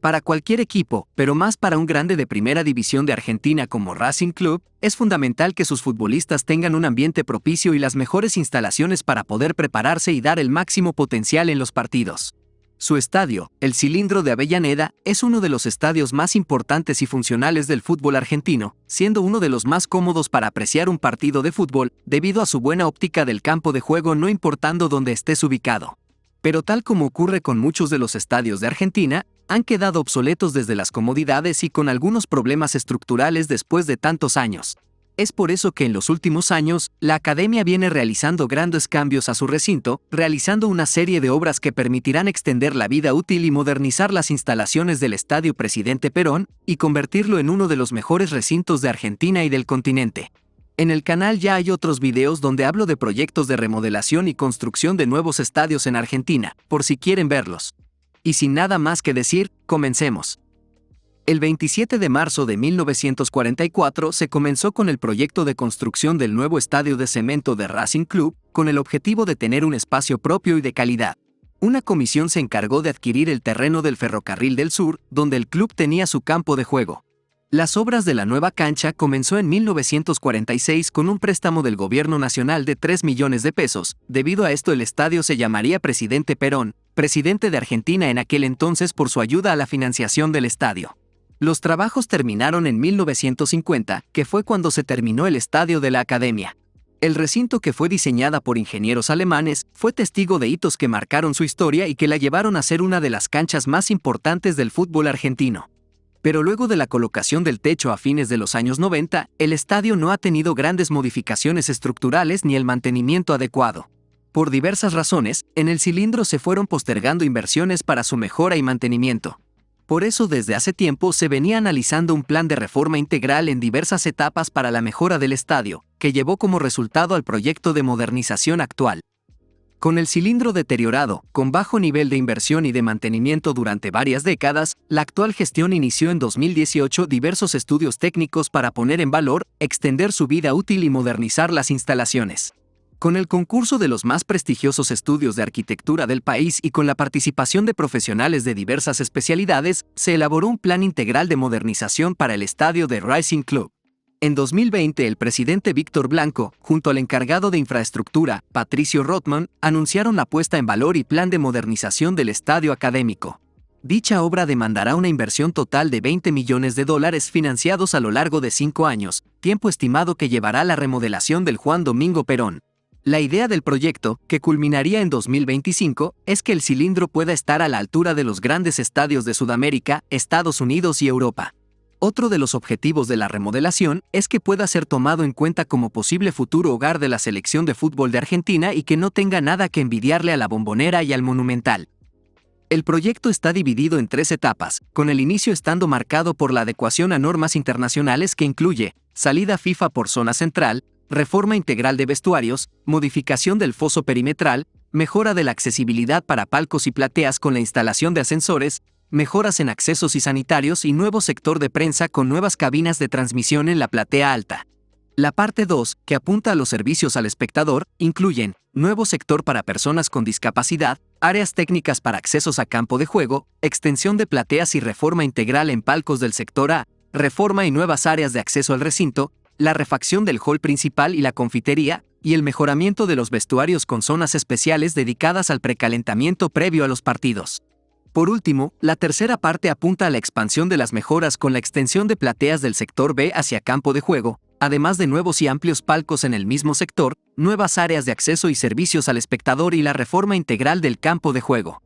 Para cualquier equipo, pero más para un grande de primera división de Argentina como Racing Club, es fundamental que sus futbolistas tengan un ambiente propicio y las mejores instalaciones para poder prepararse y dar el máximo potencial en los partidos. Su estadio, el Cilindro de Avellaneda, es uno de los estadios más importantes y funcionales del fútbol argentino, siendo uno de los más cómodos para apreciar un partido de fútbol, debido a su buena óptica del campo de juego no importando dónde estés ubicado. Pero tal como ocurre con muchos de los estadios de Argentina, han quedado obsoletos desde las comodidades y con algunos problemas estructurales después de tantos años. Es por eso que en los últimos años, la Academia viene realizando grandes cambios a su recinto, realizando una serie de obras que permitirán extender la vida útil y modernizar las instalaciones del Estadio Presidente Perón, y convertirlo en uno de los mejores recintos de Argentina y del continente. En el canal ya hay otros videos donde hablo de proyectos de remodelación y construcción de nuevos estadios en Argentina, por si quieren verlos. Y sin nada más que decir, comencemos. El 27 de marzo de 1944 se comenzó con el proyecto de construcción del nuevo estadio de cemento de Racing Club, con el objetivo de tener un espacio propio y de calidad. Una comisión se encargó de adquirir el terreno del Ferrocarril del Sur, donde el club tenía su campo de juego. Las obras de la nueva cancha comenzó en 1946 con un préstamo del gobierno nacional de 3 millones de pesos. Debido a esto el estadio se llamaría Presidente Perón, presidente de Argentina en aquel entonces por su ayuda a la financiación del estadio. Los trabajos terminaron en 1950, que fue cuando se terminó el estadio de la Academia. El recinto, que fue diseñada por ingenieros alemanes, fue testigo de hitos que marcaron su historia y que la llevaron a ser una de las canchas más importantes del fútbol argentino. Pero luego de la colocación del techo a fines de los años 90, el estadio no ha tenido grandes modificaciones estructurales ni el mantenimiento adecuado. Por diversas razones, en el Cilindro se fueron postergando inversiones para su mejora y mantenimiento. Por eso desde hace tiempo se venía analizando un plan de reforma integral en diversas etapas para la mejora del estadio, que llevó como resultado al proyecto de modernización actual. Con el Cilindro deteriorado, con bajo nivel de inversión y de mantenimiento durante varias décadas, la actual gestión inició en 2018 diversos estudios técnicos para poner en valor, extender su vida útil y modernizar las instalaciones. Con el concurso de los más prestigiosos estudios de arquitectura del país y con la participación de profesionales de diversas especialidades, se elaboró un plan integral de modernización para el estadio de Racing Club. En 2020, el presidente Víctor Blanco, junto al encargado de infraestructura, Patricio Rothman, anunciaron la puesta en valor y plan de modernización del estadio académico. Dicha obra demandará una inversión total de $20 millones financiados a lo largo de 5 años, tiempo estimado que llevará la remodelación del Juan Domingo Perón. La idea del proyecto, que culminaría en 2025, es que el Cilindro pueda estar a la altura de los grandes estadios de Sudamérica, Estados Unidos y Europa. Otro de los objetivos de la remodelación es que pueda ser tomado en cuenta como posible futuro hogar de la selección de fútbol de Argentina y que no tenga nada que envidiarle a la Bombonera y al Monumental. El proyecto está dividido en 3 etapas, con el inicio estando marcado por la adecuación a normas internacionales que incluye salida FIFA por zona central, reforma integral de vestuarios, modificación del foso perimetral, mejora de la accesibilidad para palcos y plateas con la instalación de ascensores, mejoras en accesos y sanitarios y nuevo sector de prensa con nuevas cabinas de transmisión en la platea alta. La parte 2, que apunta a los servicios al espectador, incluyen nuevo sector para personas con discapacidad, áreas técnicas para accesos a campo de juego, extensión de plateas y reforma integral en palcos del sector A, reforma y nuevas áreas de acceso al recinto, la refacción del hall principal y la confitería, y el mejoramiento de los vestuarios con zonas especiales dedicadas al precalentamiento previo a los partidos. Por último, la tercera parte apunta a la expansión de las mejoras con la extensión de plateas del sector B hacia campo de juego, además de nuevos y amplios palcos en el mismo sector, nuevas áreas de acceso y servicios al espectador y la reforma integral del campo de juego.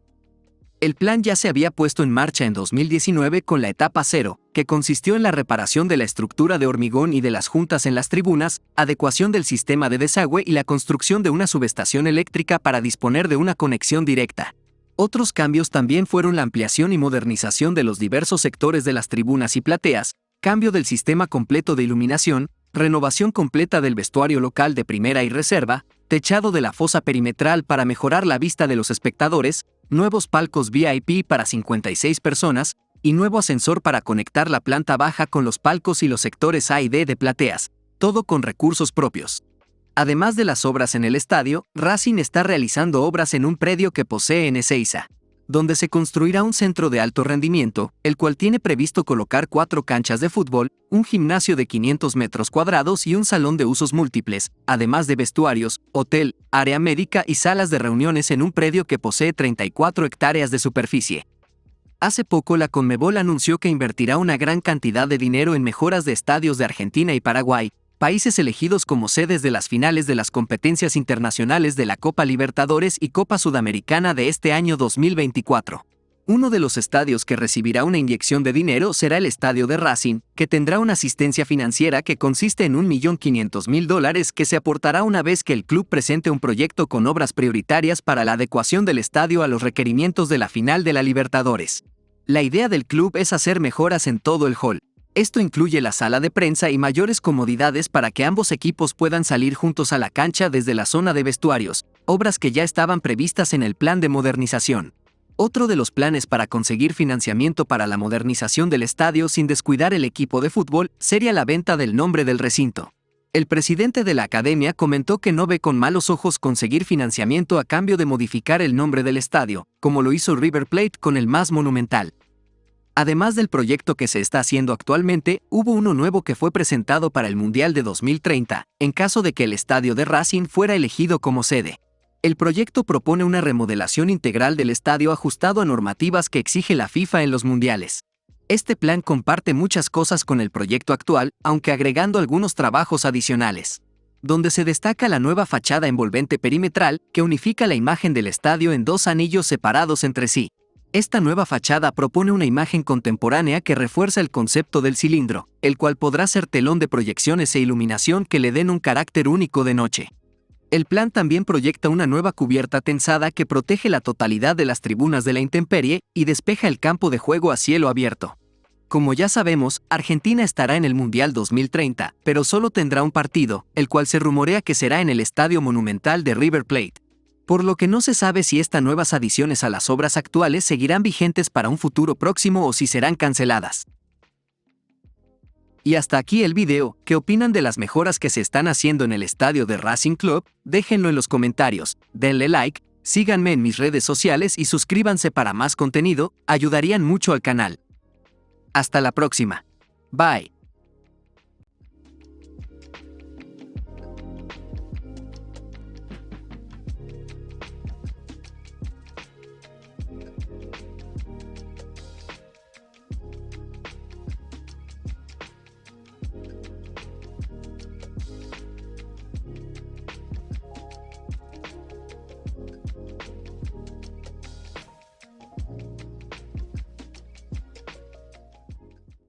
El plan ya se había puesto en marcha en 2019 con la etapa 0, que consistió en la reparación de la estructura de hormigón y de las juntas en las tribunas, adecuación del sistema de desagüe y la construcción de una subestación eléctrica para disponer de una conexión directa. Otros cambios también fueron la ampliación y modernización de los diversos sectores de las tribunas y plateas, cambio del sistema completo de iluminación, renovación completa del vestuario local de primera y reserva, techado de la fosa perimetral para mejorar la vista de los espectadores, nuevos palcos VIP para 56 personas, y nuevo ascensor para conectar la planta baja con los palcos y los sectores A y D de plateas, todo con recursos propios. Además de las obras en el estadio, Racing está realizando obras en un predio que posee en Ezeiza. donde se construirá un centro de alto rendimiento, el cual tiene previsto colocar 4 canchas de fútbol, un gimnasio de 500 metros cuadrados y un salón de usos múltiples, además de vestuarios, hotel, área médica y salas de reuniones en un predio que posee 34 hectáreas de superficie. Hace poco la Conmebol anunció que invertirá una gran cantidad de dinero en mejoras de estadios de Argentina y Paraguay, países elegidos como sedes de las finales de las competencias internacionales de la Copa Libertadores y Copa Sudamericana de este año 2024. Uno de los estadios que recibirá una inyección de dinero será el estadio de Racing, que tendrá una asistencia financiera que consiste en $1.500.000 que se aportará una vez que el club presente un proyecto con obras prioritarias para la adecuación del estadio a los requerimientos de la final de la Libertadores. La idea del club es hacer mejoras en todo el hall. Esto incluye la sala de prensa y mayores comodidades para que ambos equipos puedan salir juntos a la cancha desde la zona de vestuarios, obras que ya estaban previstas en el plan de modernización. Otro de los planes para conseguir financiamiento para la modernización del estadio sin descuidar el equipo de fútbol sería la venta del nombre del recinto. El presidente de la academia comentó que no ve con malos ojos conseguir financiamiento a cambio de modificar el nombre del estadio, como lo hizo River Plate con el más monumental. Además del proyecto que se está haciendo actualmente, hubo uno nuevo que fue presentado para el Mundial de 2030, en caso de que el estadio de Racing fuera elegido como sede. El proyecto propone una remodelación integral del estadio ajustado a normativas que exige la FIFA en los mundiales. Este plan comparte muchas cosas con el proyecto actual, aunque agregando algunos trabajos adicionales, donde se destaca la nueva fachada envolvente perimetral que unifica la imagen del estadio en 2 anillos separados entre sí. Esta nueva fachada propone una imagen contemporánea que refuerza el concepto del cilindro, el cual podrá ser telón de proyecciones e iluminación que le den un carácter único de noche. El plan también proyecta una nueva cubierta tensada que protege la totalidad de las tribunas de la intemperie y despeja el campo de juego a cielo abierto. Como ya sabemos, Argentina estará en el Mundial 2030, pero solo tendrá un partido, el cual se rumorea que será en el Estadio Monumental de River Plate. Por lo que no se sabe si estas nuevas adiciones a las obras actuales seguirán vigentes para un futuro próximo o si serán canceladas. Y hasta aquí el video. ¿Qué opinan de las mejoras que se están haciendo en el estadio de Racing Club? Déjenlo en los comentarios, denle like, síganme en mis redes sociales y suscríbanse para más contenido, ayudarían mucho al canal. Hasta la próxima. Bye.